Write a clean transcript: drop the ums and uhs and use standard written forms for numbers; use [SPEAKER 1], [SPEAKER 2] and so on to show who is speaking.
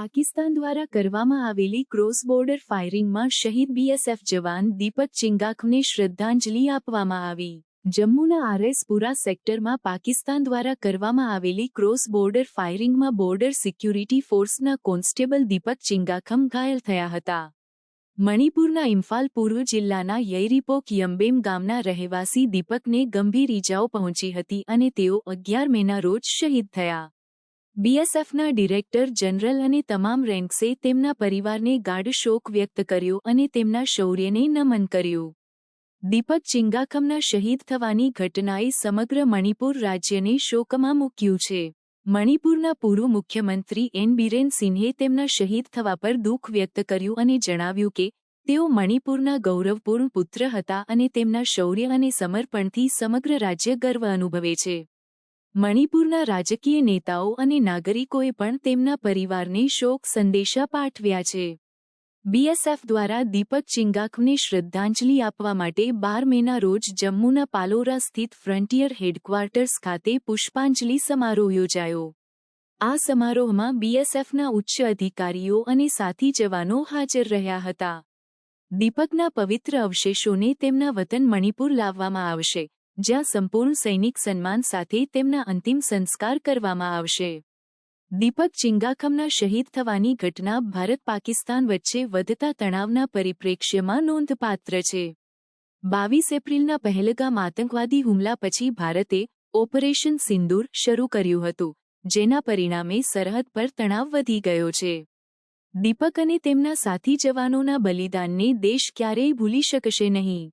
[SPEAKER 1] પાકિસ્તાન દ્વારા કરવામાં આવેલી ક્રોસ બોર્ડર ફાયરિંગમાં શહીદ બીએસએફ જવાન દીપક ચિંગાખને શ્રદ્ધાંજલિ આપવામાં આવી. જમ્મુના આરએસપુરા સેક્ટરમાં પાકિસ્તાન દ્વારા કરવામાં આવેલી ક્રોસ બોર્ડર ફાયરિંગમાં બોર્ડર સિક્યુરિટી ફોર્સના કોન્સ્ટેબલ દીપક ચિંગાખમ ઘાયલ થયા હતા. મણિપુરના ઇમ્ફાલ પૂર્વ જિલ્લાના યૈરીપોક યંબેમ ગામના રહેવાસી દીપકને ગંભીર ઈજાઓ પહોંચી હતી અને તેઓ 11 મેના રોજ શહીદ થયા. બીએસએફના ડિરેક્ટર જનરલ અને તમામ રેન્ક્સે તેમના પરિવારને ગાઢ શોક વ્યક્ત કર્યો અને તેમના શૌર્યને નમન કર્યું. દીપક ચિંગાખમના શહીદ થવાની ઘટનાએ સમગ્ર મણિપુર રાજ્યને શોકમાં મૂક્યું છે. મણિપુરના પૂર્વ મુખ્યમંત્રી એન બિરેન સિંહે તેમના શહીદ થવા પર દુઃખ વ્યક્ત કર્યું અને જણાવ્યું કે તેઓ મણિપુરના ગૌરવપૂર્ણ પુત્ર હતા અને તેમના શૌર્ય અને સમર્પણથી સમગ્ર રાજ્ય ગર્વ અનુભવે છે. મણિપુરના રાજકીય નેતાઓ અને નાગરિકોએ પણ તેમના પરિવારને શોક સંદેશા પાઠવ્યા છે. બીએસએફ દ્વારા દીપક ચિંગાખમને શ્રદ્ધાંજલિ આપવા માટે 12 મેના રોજ જમ્મુના પાલોરા સ્થિત ફ્રન્ટિયર હેડક્વાર્ટર્સ ખાતે પુષ્પાંજલિ સમારોહ યોજાયો. આ સમારોહમાં બીએસએફના ઉચ્ચ અધિકારીઓ અને સાથી જવાનો હાજર રહ્યા હતા. દીપકના પવિત્ર અવશેષોને તેમના વતન મણિપુર લાવવામાં આવશે, જ્યાં સંપૂર્ણ સૈનિક સન્માન સાથે તેમના અંતિમ સંસ્કાર કરવામાં આવશે. દીપક ચિંગાખમના શહીદ થવાની ઘટના ભારત-પાકિસ્તાન વચ્ચે વધતા તણાવના પરિપ્રેક્ષ્યમાં નોંધપાત્ર છે. 22 એપ્રિલના પહેલગામ આતંકવાદી હુમલા પછી ભારતે ઓપરેશન સિંદૂર શરૂ કર્યું હતું, જેના પરિણામે સરહદ પર તણાવ વધી ગયો છે. દીપક અને તેમના સાથી જવાનોના બલિદાનને દેશ ક્યારેય ભૂલી શકશે નહીં.